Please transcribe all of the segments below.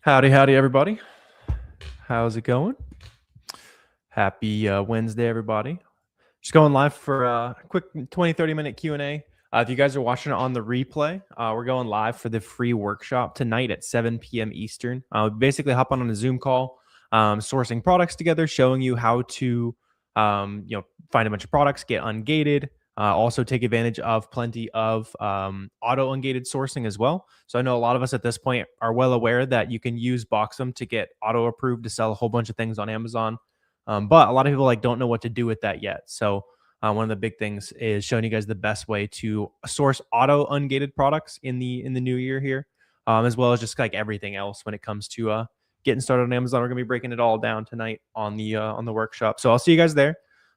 Howdy, everybody. How's it going? Happy Wednesday, everybody. Just going live for a quick 20-30 minute Q&A. If you guys are watching it on the replay, we're going live for the free workshop tonight at 7 p.m. Eastern. Basically hop on a Zoom call, sourcing products together, showing you how to find a bunch of products, get ungated, also take advantage of plenty of auto ungated sourcing as well. So I know a lot of us at this point are well aware that you can use Boxem to get auto approved to sell a whole bunch of things on Amazon. But a lot of people don't know what to do with that yet. So one of the big things is showing you guys the best way to source auto ungated products in the new year here, as well as just like everything else when it comes to getting started on Amazon. We're gonna be breaking it all down tonight on the workshop. So I'll see you guys there.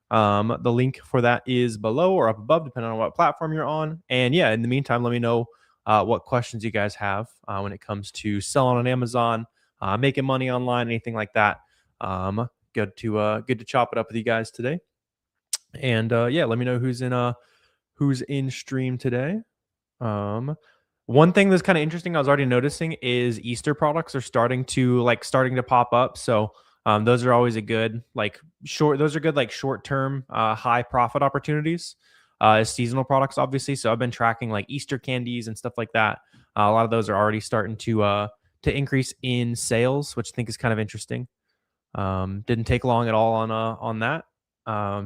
The link for that is below or up above, depending on what platform you're on. And yeah, in the meantime, let me know what questions you guys have when it comes to selling on Amazon, making money online, anything like that. Good to chop it up with you guys today. And yeah, let me know who's in stream today. One thing that's kind of interesting I was already noticing is Easter products are starting to pop up. So those are always a good short-term high profit opportunities as seasonal products, obviously. So I've been tracking like Easter candies and stuff like that. A lot of those are already starting to increase in sales, which I think is kind of interesting. Didn't take long at all on that.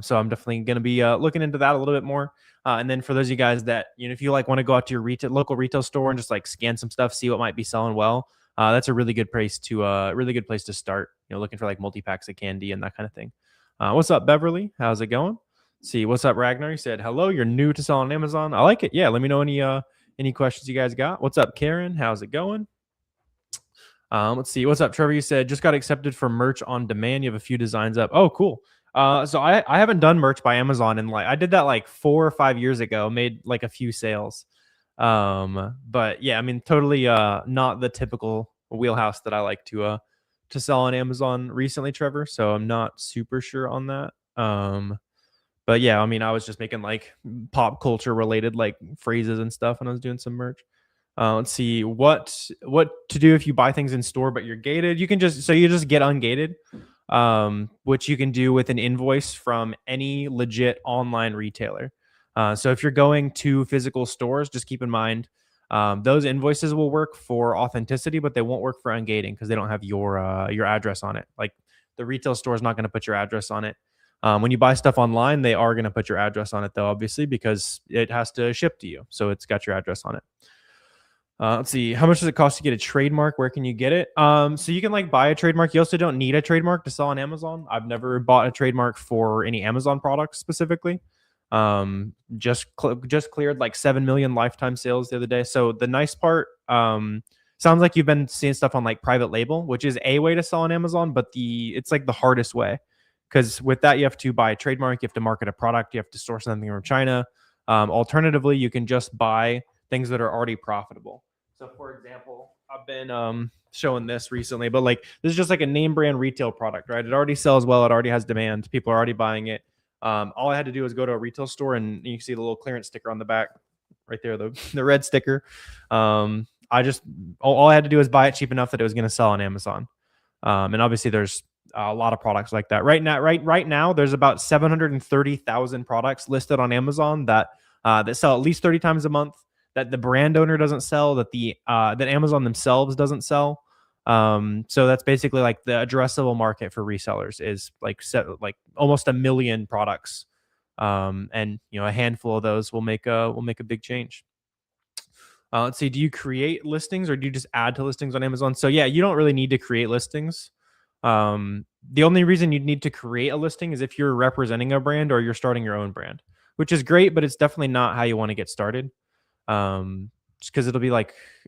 So I'm definitely going to be looking into that a little bit more. And then for those of you guys that, if you want to go out to your local retail store and just scan some stuff, see what might be selling well, that's a really good place to start, looking for multi-packs of candy and that kind of thing. What's up, Beverly? How's it going? Let's see, what's up, Ragnar? You said, hello, you're new to selling on Amazon. I like it. Yeah, let me know any questions you guys got. What's up, Karen? How's it going? Let's see. What's up, Trevor? You said just got accepted for merch on demand. You have a few designs up. Oh, cool. So I haven't done merch by Amazon and I did that 4 or 5 years ago, made a few sales. But yeah, I mean, totally not the typical wheelhouse that I like to sell on Amazon recently, Trevor. So I'm not super sure on that. But yeah, I mean, I was just making pop culture related phrases and stuff when I was doing some merch. Let's see what to do if you buy things in store but you're gated. You just get ungated, which you can do with an invoice from any legit online retailer. So if you're going to physical stores, just keep in mind those invoices will work for authenticity, but they won't work for ungating because they don't have your address on it. Like the retail store is not going to put your address on it. When you buy stuff online, they are going to put your address on it, though, obviously, because it has to ship to you. So it's got your address on it. Let's see. How much does it cost to get a trademark? Where can you get it? So you can buy a trademark. You also don't need a trademark to sell on Amazon. I've never bought a trademark for any Amazon products specifically. Just cleared 7 million lifetime sales the other day. So the nice part, sounds like you've been seeing stuff on private label, which is a way to sell on Amazon, but it's the hardest way. Because with that, you have to buy a trademark, you have to market a product, you have to source something from China. Alternatively, you can just buy things that are already profitable. So for example, I've been showing this recently, but this is just a name brand retail product, right? It already sells well, it already has demand, people are already buying it. All I had to do was go to a retail store and you can see the little clearance sticker on the back right there, the red sticker. All I had to do was buy it cheap enough that it was going to sell on Amazon. And obviously there's a lot of products like that. Right now, there's about 730,000 products listed on Amazon that sell at least 30 times a month, that the brand owner doesn't sell, that Amazon themselves doesn't sell. So that's basically the addressable market for resellers is almost 1 million products. And a handful of those will make a big change. Let's see, do you create listings or do you just add to listings on Amazon? So yeah, you don't really need to create listings. The only reason you'd need to create a listing is if you're representing a brand or you're starting your own brand, which is great, but it's definitely not how you want to get started. Just because it'll be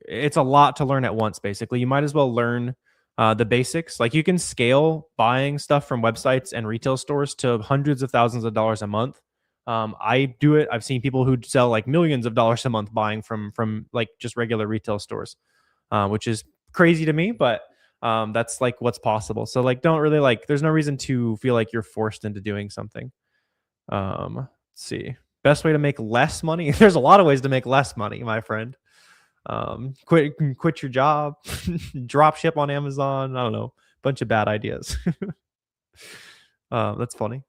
it's a lot to learn at once. Basically, you might as well learn the basics. You can scale buying stuff from websites and retail stores to hundreds of thousands of dollars a month. I do it. I've seen people who sell millions of dollars a month buying from just regular retail stores, which is crazy to me, but that's what's possible. So don't really there's no reason to feel like you're forced into doing something. Let's see. Best way to make less money? There's a lot of ways to make less money, my friend. Quit your job, drop ship on Amazon. I don't know, bunch of bad ideas. That's funny.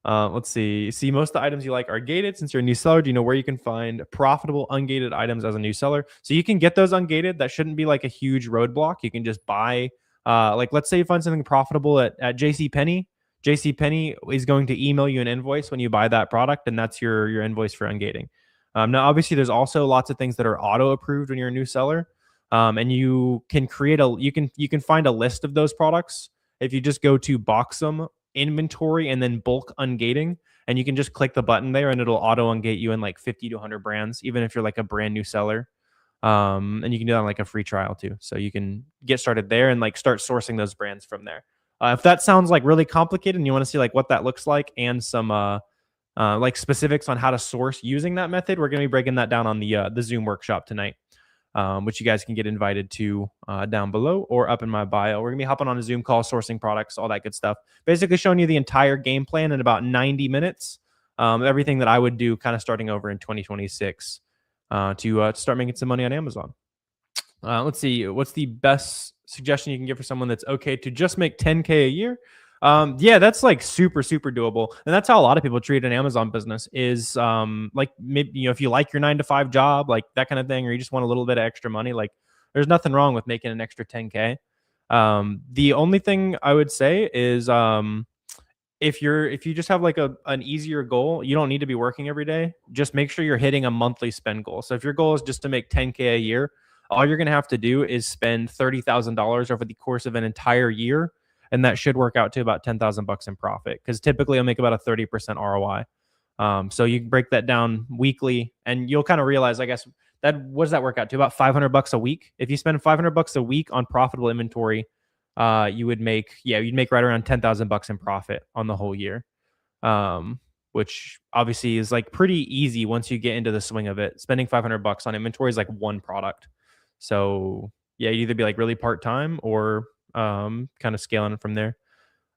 Let's see. See, most of the items you like are gated. Since you're a new seller, do you know where you can find profitable ungated items as a new seller? So you can get those ungated. That shouldn't be like a huge roadblock. You can just buy, like, let's say you find something profitable at JCPenney. JCPenney is going to email you an invoice when you buy that product, and that's your invoice for ungating. Now, obviously, there's also lots of things that are auto approved when you're a new seller, and you can you can find a list of those products if you just go to Boxem inventory and then bulk ungating, and you can just click the button there and it'll auto ungate you in like 50 to 100 brands, even if you're like a brand new seller. And you can do that on like a free trial too, so you can get started there and like start sourcing those brands from there. If that sounds like really complicated and you want to see like what that looks like and some like specifics on how to source using that method, we're going to be breaking that down on the Zoom workshop tonight, which you guys can get invited to down below or up in my bio. We're going to be hopping on a Zoom call, sourcing products, all that good stuff. Basically showing you the entire game plan in about 90 minutes. Everything that I would do kind of starting over in 2026 to start making some money on Amazon. Let's see. What's the best suggestion you can give for someone that's okay to just make 10K a year? Yeah, that's like super doable, and that's how a lot of people treat an Amazon business. Is like, maybe, if you like your 9 to 5 job, like that kind of thing, or you just want a little bit of extra money, like there's nothing wrong with making an extra 10K. The only thing I would say is if you just have like an easier goal, you don't need to be working every day. Just make sure you're hitting a monthly spend goal. So if your goal is just to make 10K a year, all you're going to have to do is spend $30,000 over the course of an entire year, and that should work out to about $10,000 in profit, because typically you'll make about a 30% ROI. So you can break that down weekly, and you'll kind of realize, I guess, that what does that work out to? About $500 a week. If you spend $500 a week on profitable inventory, you'd make right around $10,000 in profit on the whole year. Which obviously is like pretty easy once you get into the swing of it. Spending $500 on inventory is like one product. So yeah, you either be like really part-time or kind of scaling it from there.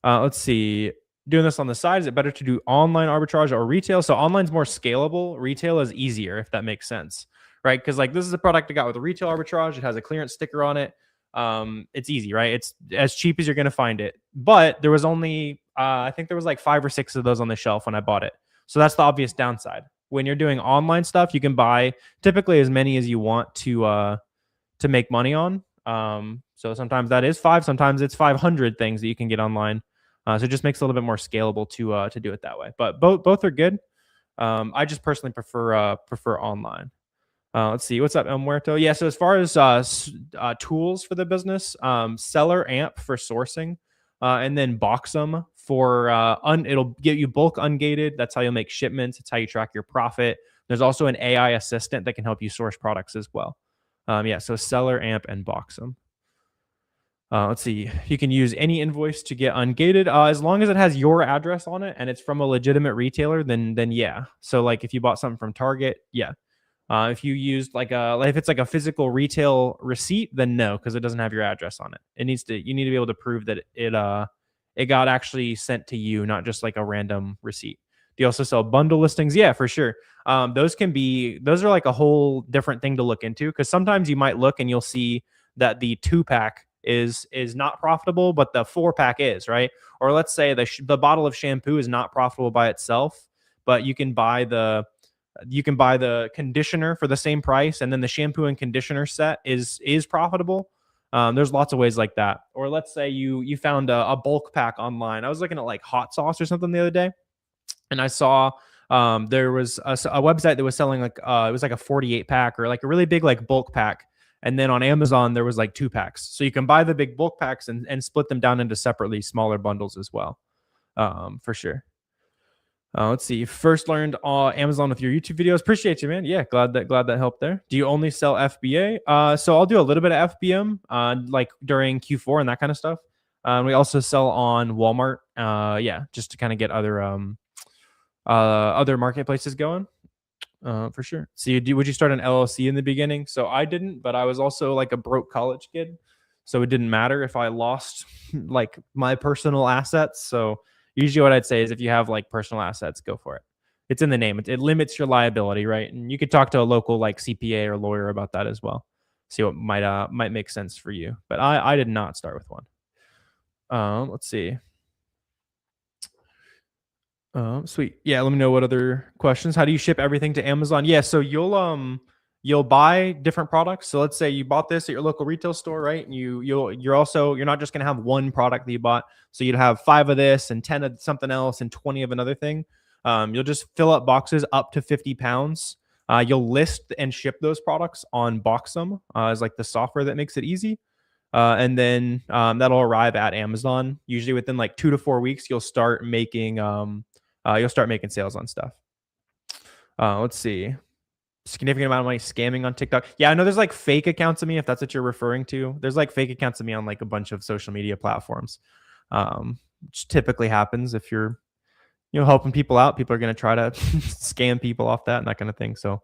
Let's see. Doing this on the side, is it better to do online arbitrage or retail? So online's more scalable. Retail is easier, if that makes sense, right? Because like this is a product I got with a retail arbitrage. It has a clearance sticker on it. It's easy, right? It's as cheap as you're going to find it. But there was only, I think there was like 5 or 6 of those on the shelf when I bought it. So that's the obvious downside. When you're doing online stuff, you can buy typically as many as you want to make money on. So sometimes that is 5, sometimes it's 500 things that you can get online. So it just makes it a little bit more scalable to do it that way. But both are good. I just personally prefer online. Let's see, what's up, El Muerto? Yeah, so as far as tools for the business, Seller Amp for sourcing, and then Boxem for it'll get you bulk ungated. That's how you'll make shipments. It's how you track your profit. There's also an AI assistant that can help you source products as well. Yeah, so Seller Amp and Boxem. Let's see. You can use any invoice to get ungated as long as it has your address on it and it's from a legitimate retailer. Then yeah. So like if you bought something from Target, yeah. If you used if it's like a physical retail receipt, then no, because it doesn't have your address on it. You need to be able to prove that it got actually sent to you, not just like a random receipt. Do you also sell bundle listings? Yeah, for sure. Those are like a whole different thing to look into, because sometimes you might look and you'll see that the 2-pack is not profitable, but the 4-pack is, right? Or let's say the bottle of shampoo is not profitable by itself, but you can buy the conditioner for the same price, and then the shampoo and conditioner set is profitable. There's lots of ways like that. Or let's say you found a bulk pack online. I was looking at like hot sauce or something the other day, and I saw there was a website that was selling like it was like a 48-pack or like a really big like bulk pack. And then on Amazon, there was like 2-packs. So you can buy the big bulk packs and split them down into separately smaller bundles as well, for sure. Let's see. First learned Amazon with your YouTube videos. Appreciate you, man. Yeah, glad that helped there. Do you only sell FBA? So I'll do a little bit of FBM like during Q4 and that kind of stuff. We also sell on Walmart. Yeah, just to kind of get other marketplaces going. For sure. So would you start an LLC in the beginning? So I didn't, but I was also like a broke college kid, so it didn't matter if I lost like my personal assets. So usually what I'd say is if you have like personal assets, go for it. It's in the name. It limits your liability, right? And you could talk to a local like CPA or lawyer about that as well. see what might make sense for you. But I did not start with one. Let's see. Sweet. Yeah, let me know what other questions. How do you ship everything to Amazon? Yeah, so you'll buy different products. So let's say you bought this at your local retail store, right? And you're not just gonna have one product that you bought. So you'd have 5 of this and 10 of something else and 20 of another thing. You'll just fill up boxes up to 50 pounds. You'll list and ship those products on Boxem as like the software that makes it easy. And then that'll arrive at Amazon. Usually within like 2 to 4 weeks, you'll start making sales on stuff. Let's see. Significant amount of money scamming on TikTok. Yeah, I know there's like fake accounts of me, if that's what you're referring to. There's like fake accounts of me on like a bunch of social media platforms. Which typically happens if you're helping people out. People are going to try to scam people off that and that kind of thing. So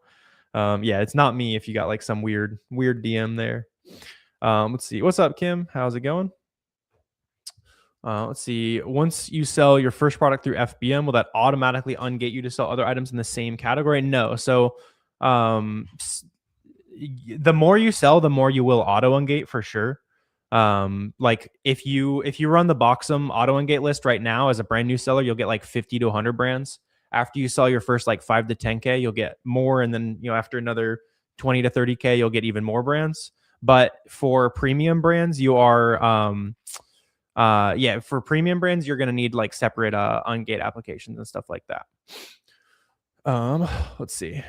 yeah, it's not me if you got like some weird DM there. Let's see. What's up, Kim? How's it going? Let's see. Once you sell your first product through FBM, will that automatically ungate you to sell other items in the same category? No. So the more you sell, the more you will auto ungate for sure. Like if you run the Boxem auto ungate list right now as a brand new seller, you'll get like 50 to 100 brands. After you sell your first like 5 to 10K, you'll get more. And then, after another 20 to 30K, you'll get even more brands. But for premium brands, you are for premium brands, you're going to need like separate ungate applications and stuff like that. Let's see.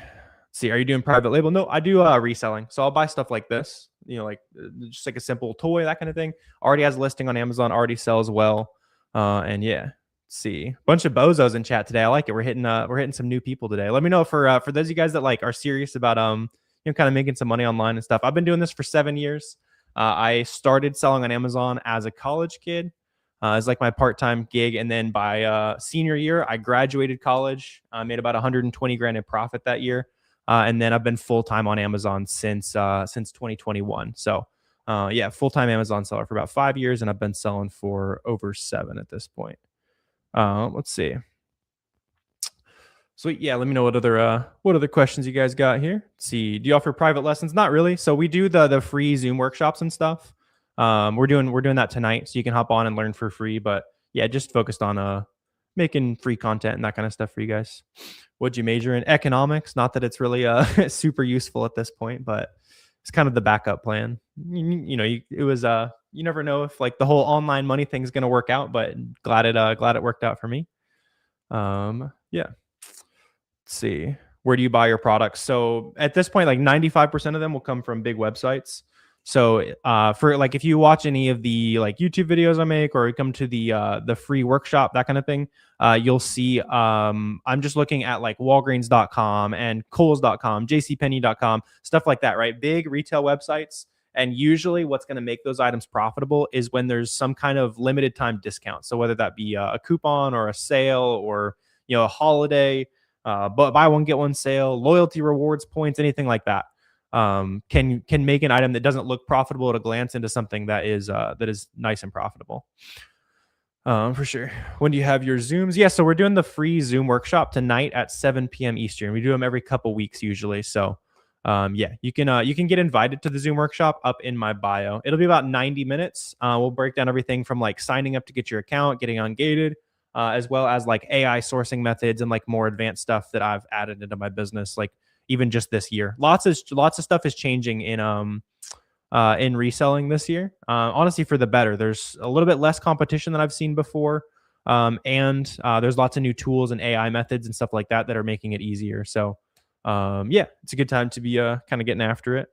Are you doing private label? No, I do reselling. So I'll buy stuff like this, like just like a simple toy, that kind of thing. Already has a listing on Amazon, already sells well. And yeah, let's see. Bunch of bozos in chat today. I like it. We're hitting some new people today. Let me know for those of you guys that like are serious about kind of making some money online and stuff. I've been doing this for 7 years. I started selling on Amazon as a college kid. It's like my part-time gig. And then by senior year, I graduated college. I made about 120 grand in profit that year. And then I've been full-time on Amazon since 2021. So yeah, full-time Amazon seller for about 5 years. And I've been selling for over 7 at this point. Let's see. Sweet. Yeah, let me know what other questions you guys got here. Let's see, do you offer private lessons? Not really. So we do the free Zoom workshops and stuff. We're doing that tonight, so you can hop on and learn for free. But yeah, just focused on making free content and that kind of stuff for you guys. What'd you major in? Economics. Not that it's really super useful at this point, but it's kind of the backup plan. It was you never know if like the whole online money thing is gonna work out, but glad it worked out for me. Yeah. Let's see. Where do you buy your products? So at this point, like 95% of them will come from big websites. So for like if you watch any of the like YouTube videos I make, or you come to the free workshop, that kind of thing, you'll see I'm just looking at like Walgreens.com and Kohl's.com, JCPenney.com, stuff like that, right? Big retail websites. And usually what's going to make those items profitable is when there's some kind of limited time discount. So whether that be a coupon or a sale or a holiday, but buy one get one sale, loyalty rewards points, anything like that, can make an item that doesn't look profitable at a glance into something that is nice and profitable. For sure. When do you have your Zooms? Yeah, so we're doing the free Zoom workshop tonight at 7 p.m. Eastern. We do them every couple weeks usually. So yeah, you can get invited to the Zoom workshop up in my bio. It'll be about 90 minutes. We'll break down everything from like signing up to get your account, getting ungated, as well as like AI sourcing methods and like more advanced stuff that I've added into my business, like even just this year. Lots of stuff is changing in reselling this year. Honestly, for the better. There's a little bit less competition than I've seen before. And there's lots of new tools and AI methods and stuff like that are making it easier. So yeah, it's a good time to be kind of getting after it.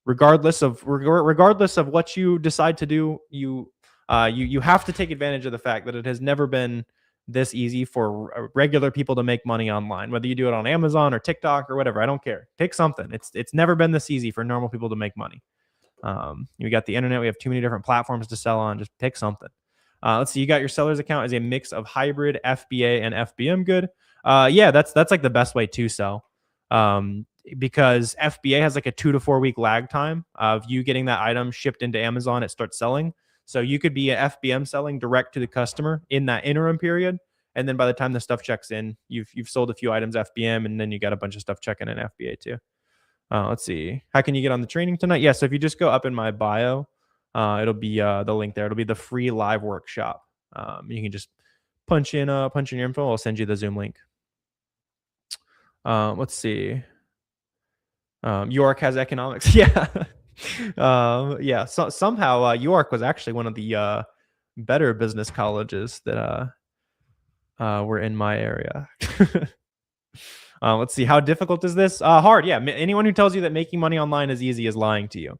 Regardless of what you decide to do, you have to take advantage of the fact that it has never been this easy for regular people to make money online, whether you do it on Amazon or TikTok or whatever. I don't care. Pick something. It's never been this easy for normal people to make money. We got the internet. We have too many different platforms to sell on. Just pick something. Let's see. You got your seller's account as a mix of hybrid FBA and FBM good. Yeah, that's like the best way to sell. Because FBA has like a 2 to 4 week lag time of you getting that item shipped into Amazon. It starts selling. So you could be a FBM selling direct to the customer in that interim period. And then by the time the stuff checks in, you've sold a few items FBM, and then you got a bunch of stuff checking in FBA too. Let's see. How can you get on the training tonight? Yeah, so if you just go up in my bio, it'll be the link there. It'll be the free live workshop. You can just punch in your info. I'll send you the Zoom link. Let's see. York has economics. Yeah. Yeah. So somehow York was actually one of the better business colleges that were in my area. Let's see. How difficult is this? Hard. Yeah. Anyone who tells you that making money online is easy is lying to you.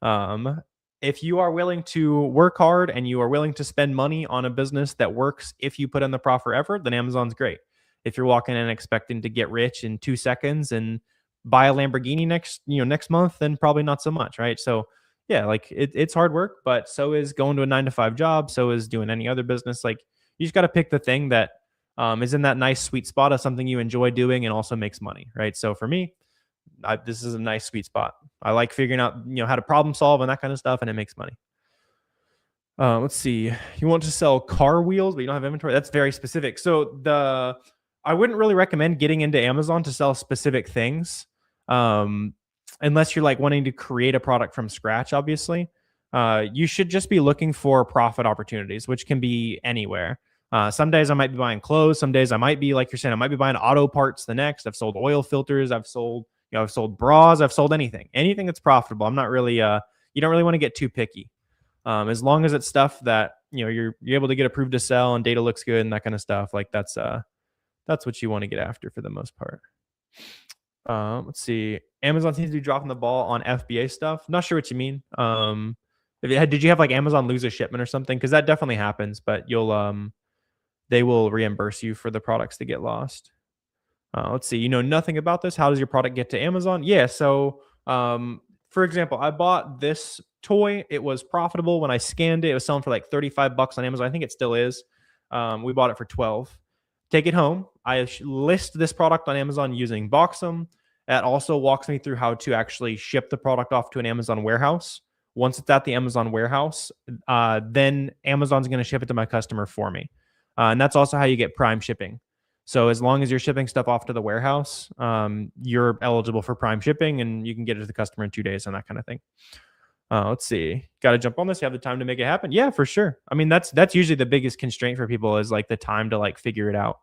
Um, if you are willing to work hard and you are willing to spend money on a business that works, if you put in the proper effort, then Amazon's great. If you're walking in expecting to get rich in 2 seconds and buy a Lamborghini next month, then probably not so much, right? So yeah, like it's hard work, but so is going to a 9 to 5 job. So is doing any other business. Like you just got to pick the thing that is in that nice sweet spot of something you enjoy doing and also makes money, right? So for me, this is a nice sweet spot. I like figuring out how to problem solve and that kind of stuff, and it makes money. Let's see. You want to sell car wheels, but you don't have inventory. That's very specific. So I wouldn't really recommend getting into Amazon to sell specific things, um, unless you're like wanting to create a product from scratch. Obviously, you should just be looking for profit opportunities, which can be anywhere. Some days I might be buying clothes. Some days I might be, like you're saying, I might be buying auto parts. The next, I've sold oil filters. I've sold bras. I've sold anything that's profitable. I'm not really, you don't really want to get too picky. As long as it's stuff that, you're able to get approved to sell and data looks good and that kind of stuff. Like that's what you want to get after for the most part. Let's see. Amazon seems to be dropping the ball on FBA stuff. Not sure what you mean. Did you have like Amazon lose a shipment or something? Because that definitely happens, but they will reimburse you for the products that get lost. Let's see. You know nothing about this. How does your product get to Amazon? Yeah. So, for example, I bought this toy. It was profitable when I scanned it. It was selling for like $35 on Amazon. I think it still is. We bought it for 12. Take it home. I list this product on Amazon using Boxem. That also walks me through how to actually ship the product off to an Amazon warehouse. Once it's at the Amazon warehouse, then Amazon's going to ship it to my customer for me. And that's also how you get Prime shipping. So as long as you're shipping stuff off to the warehouse, you're eligible for Prime shipping, and you can get it to the customer in 2 days and that kind of thing. Let's see. Got to jump on this. You have the time to make it happen. Yeah, for sure. I mean, that's usually the biggest constraint for people is like the time to like figure it out.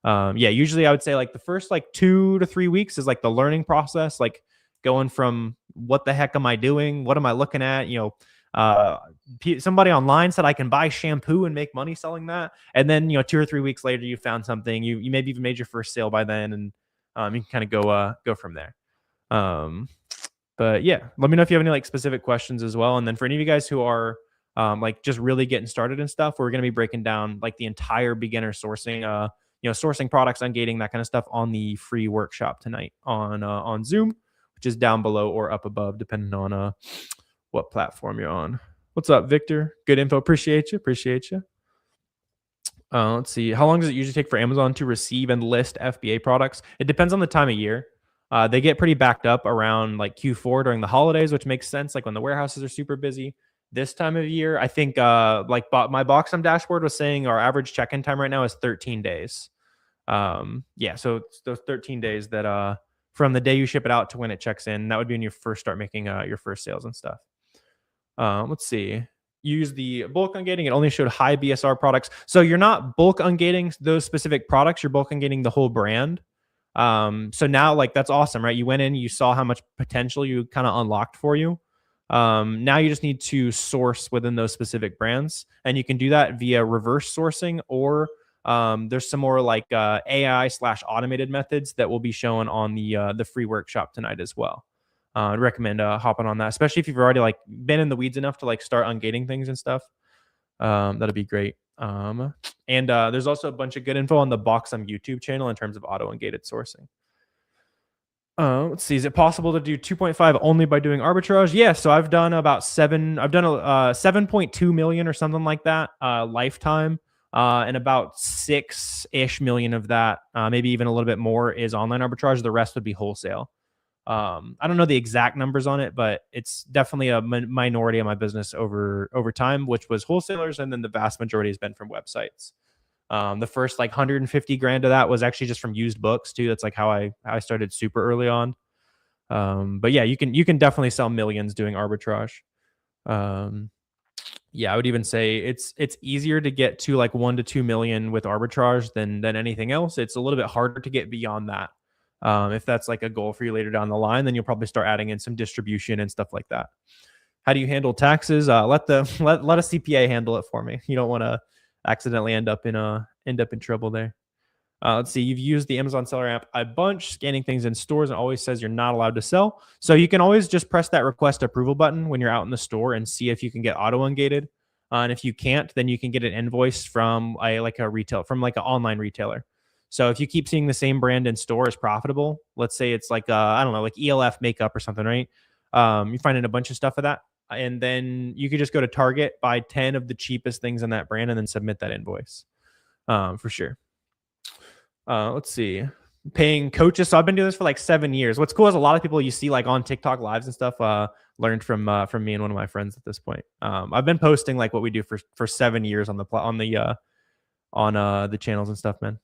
Yeah, usually I would say like the first like 2 to 3 weeks is like the learning process, like going from what the heck am I doing? What am I looking at? Somebody online said I can buy shampoo and make money selling that. And then, 2 or 3 weeks later, you found something, you maybe even made your first sale by then, and you can kind of go from there. But yeah, let me know if you have any like specific questions as well. And then for any of you guys who are like just really getting started and stuff, we're going to be breaking down like the entire beginner sourcing, sourcing products, ungating, that kind of stuff on the free workshop tonight on Zoom, which is down below or up above, depending on what platform you're on. What's up, Victor? Good info. Appreciate you. Let's see. How long does it usually take for Amazon to receive and list FBA products? It depends on the time of year. They get pretty backed up around like Q4 during the holidays, which makes sense. Like when the warehouses are super busy. This time of year, I think my Boxem dashboard was saying our average check-in time right now is 13 days. Yeah, so it's those 13 days that from the day you ship it out to when it checks in. That would be when you first start making your first sales and stuff. Let's see. Use the bulk ungating. It only showed high BSR products. So you're not bulk ungating those specific products. You're bulk ungating the whole brand. So now like that's awesome, right? You went in, you saw how much potential you kind of unlocked for you. Now you just need to source within those specific brands, and you can do that via reverse sourcing, or there's some more like AI/automated methods that will be shown on the free workshop tonight as well. I'd recommend hopping on that, especially if you've already like been in the weeds enough to like start ungating things and stuff. That'd be great. And there's also a bunch of good info on the Boxem YouTube channel in terms of auto ungated sourcing. Let's see. Is it possible to do 2.5 only by doing arbitrage? Yeah. So I've done about 7.2 million or something like that lifetime. And about 6-ish million of that, maybe even a little bit more, is online arbitrage. The rest would be wholesale. I don't know the exact numbers on it, but it's definitely a minority of my business over time, which was wholesalers, and then the vast majority has been from websites. The first like 150 grand of that was actually just from used books too. That's like how I started super early on. But yeah, you can definitely sell millions doing arbitrage. Um, yeah, I would even say it's easier to get to like 1 to 2 million with arbitrage than anything else. It's a little bit harder to get beyond that. If that's like a goal for you later down the line, then you'll probably start adding in some distribution and stuff like that. How do you handle taxes? Let a CPA handle it for me. You don't want to accidentally end up in trouble there. Let's see. You've used the Amazon Seller app a bunch, scanning things in stores, and always says you're not allowed to sell. So you can always just press that request approval button when you're out in the store and see if you can get auto ungated. And if you can't, then you can get an invoice from like an online retailer. So if you keep seeing the same brand in store as profitable, let's say it's like I don't know, like ELF makeup or something, right? You find in a bunch of stuff of that, and then you could just go to Target, buy 10 of the cheapest things in that brand, and then submit that invoice. For sure. Let's see. Paying coaches. So I've been doing this for like 7 years. What's cool is a lot of people you see like on TikTok lives and stuff learned from me and one of my friends at this point. I've been posting like what we do for 7 years on the channels and stuff, man.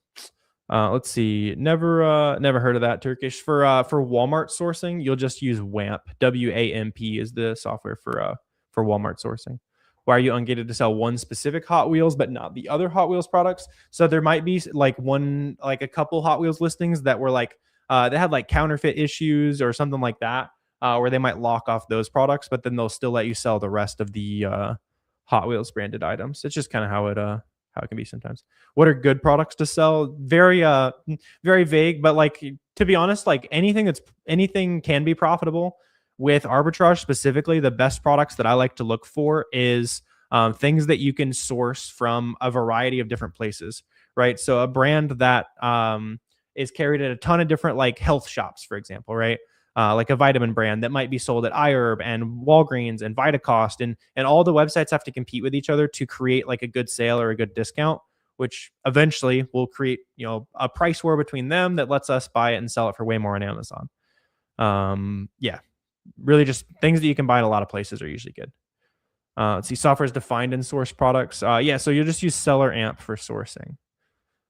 Let's see. Never heard of that. Turkish for Walmart sourcing. You'll just use WAMP. WAMP is the software for Walmart sourcing. Why are you ungated to sell one specific Hot Wheels but not the other Hot Wheels products? So there might be like a couple Hot Wheels listings that were like they had like counterfeit issues or something like that, where they might lock off those products, but then they'll still let you sell the rest of the Hot Wheels branded items. It's just kind of how it can be sometimes. What are good products to sell? Very vague, but like to be honest, like anything can be profitable. With arbitrage specifically, the best products that I like to look for is things that you can source from a variety of different places, right? So a brand that is carried at a ton of different like health shops, for example, right? Like a vitamin brand that might be sold at iHerb and Walgreens and Vitacost, and all the websites have to compete with each other to create like a good sale or a good discount, which eventually will create a price war between them that lets us buy it and sell it for way more on Amazon. Yeah, really just things that you can buy in a lot of places are usually good. Let's see, software is defined in source products. Yeah, so you'll just use Seller Amp for sourcing,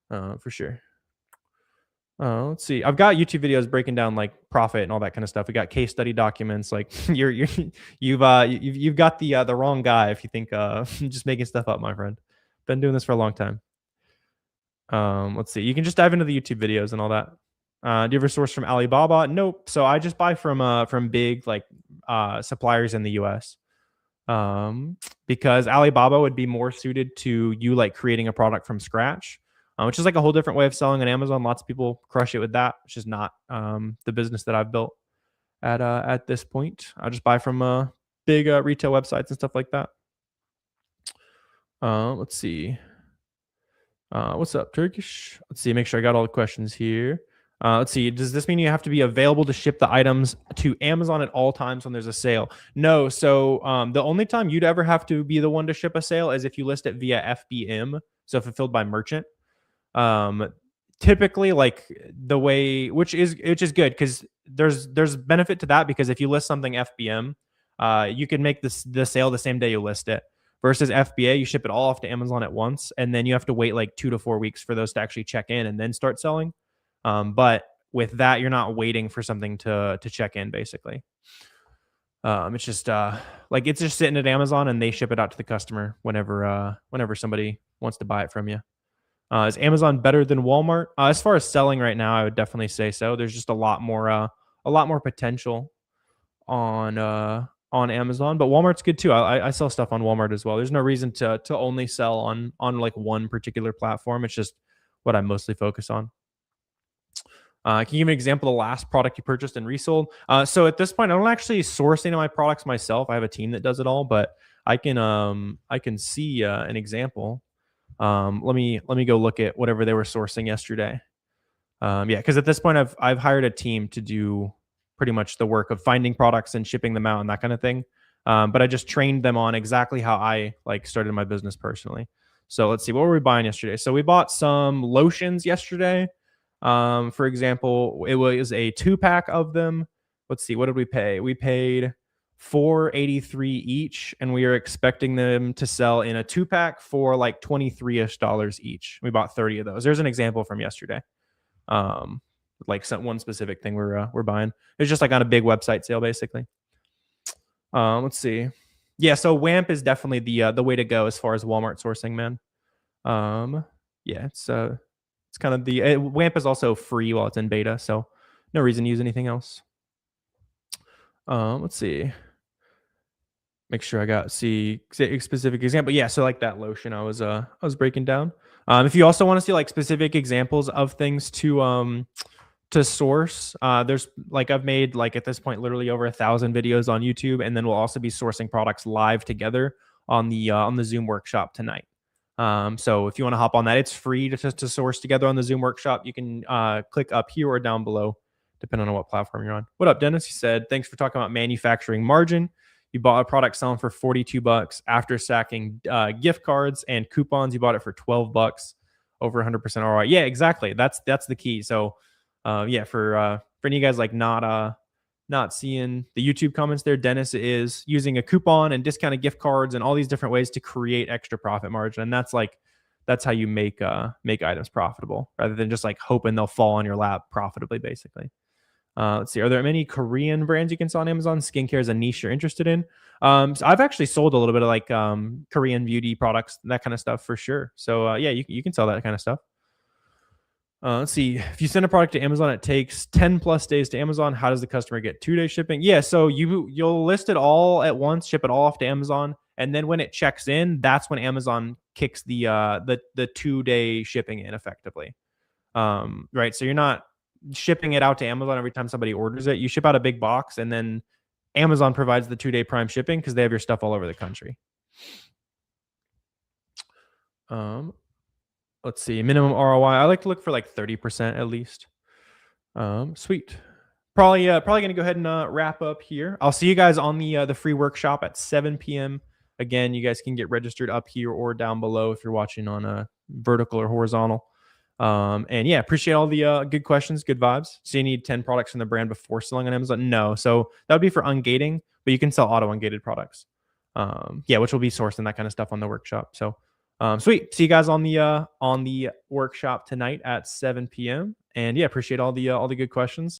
for sure. Let's see. I've got YouTube videos breaking down like profit and all that kind of stuff. We got case study documents. Like you've got the wrong guy if you think just making stuff up, my friend. Been doing this for a long time. Let's see. You can just dive into the YouTube videos and all that. Do you ever source from Alibaba? Nope. So I just buy from big like suppliers in the US. Because Alibaba would be more suited to you like creating a product from scratch, which is like a whole different way of selling on Amazon. Lots of people crush it with that, which is not the business that I've built at this point. I just buy from big retail websites and stuff like that. Let's see. What's up, Turkish? Let's see. Make sure I got all the questions here. Let's see. Does this mean you have to be available to ship the items to Amazon at all times when there's a sale? No. So the only time you'd ever have to be the one to ship a sale is if you list it via FBM, so fulfilled by merchant. Typically, like the way, which is good because there's benefit to that, because if you list something FBM, you can make the sale the same day you list it. Versus FBA, you ship it all off to Amazon at once, and then you have to wait like 2 to 4 weeks for those to actually check in and then start selling. But with that, you're not waiting for something to check in, basically. It's just like it's just sitting at Amazon and they ship it out to the customer whenever somebody wants to buy it from you. Is Amazon better than Walmart? As far as selling right now, I would definitely say so. There's just a lot more potential on Amazon, but Walmart's good too. I sell stuff on Walmart as well. There's no reason to only sell on like one particular platform. It's just what I mostly focus on. Can you give an example of the last product you purchased and resold? So at this point, I don't actually source any of my products myself. I have a team that does it all, but I can see an example. Let me go look at whatever they were sourcing yesterday. Yeah, because at this point, I've hired a team to do pretty much the work of finding products and shipping them out and that kind of thing. But I just trained them on exactly how I like started my business personally. So let's see, what were we buying yesterday? So we bought some lotions yesterday. For example, it was a 2-pack of them. Let's see, what did we pay? We paid $4.83 each, and we are expecting them to sell in a 2-pack for like $23-ish each. We bought 30 of those. There's an example from yesterday. with like one specific thing we're buying. It's just like on a big website sale, basically. Let's see. Yeah, so WAMP is definitely the way to go as far as Walmart sourcing, man. Yeah, it's kind of WAMP is also free while it's in beta, so no reason to use anything else. Let's see. Make sure I got see a specific example. Yeah, so like that lotion I was breaking down. If you also want to see like specific examples of things to source, there's like I've made like at this point literally over 1,000 videos on YouTube, and then we'll also be sourcing products live together on the Zoom workshop tonight. So if you want to hop on that, it's free to source together on the Zoom workshop. You can click up here or down below, depending on what platform you're on. What up, Dennis? He said, thanks for talking about manufacturing margin. You bought a product selling for $42 after stacking gift cards and coupons. You bought it for $12, over 100% ROI. Yeah, exactly. That's the key. So, yeah, for any guys like not seeing the YouTube comments there, Dennis is using a coupon and discounted gift cards and all these different ways to create extra profit margin. And that's how you make items profitable, rather than just like hoping they'll fall on your lap profitably, basically. Let's see. Are there many Korean brands you can sell on Amazon? Skincare is a niche you're interested in. So I've actually sold a little bit of like Korean beauty products, that kind of stuff for sure. So yeah, you can sell that kind of stuff. Let's see. If you send a product to Amazon, it takes 10 plus days to Amazon. How does the customer get 2-day shipping? Yeah, so you'll list it all at once, ship it all off to Amazon, and then when it checks in, that's when Amazon kicks the 2-day shipping in effectively. Right. So you're not shipping it out to Amazon every time somebody orders it. You ship out a big box, and then Amazon provides the 2-day prime shipping because they have your stuff all over the country. Let's see. Minimum ROI. I like to look for like 30% at least. Sweet. Probably gonna go ahead and wrap up here. I'll see you guys on the free workshop at 7 p.m. Again, you guys can get registered up here or down below if you're watching on a vertical or horizontal. And yeah, appreciate all the good questions, good vibes. So you need 10 products from the brand before selling on Amazon? No. So that would be for ungating, but you can sell auto ungated products. Yeah, which will be sourcing that kind of stuff on the workshop. So sweet. See you guys on the workshop tonight at 7 p.m. And yeah, appreciate all the good questions.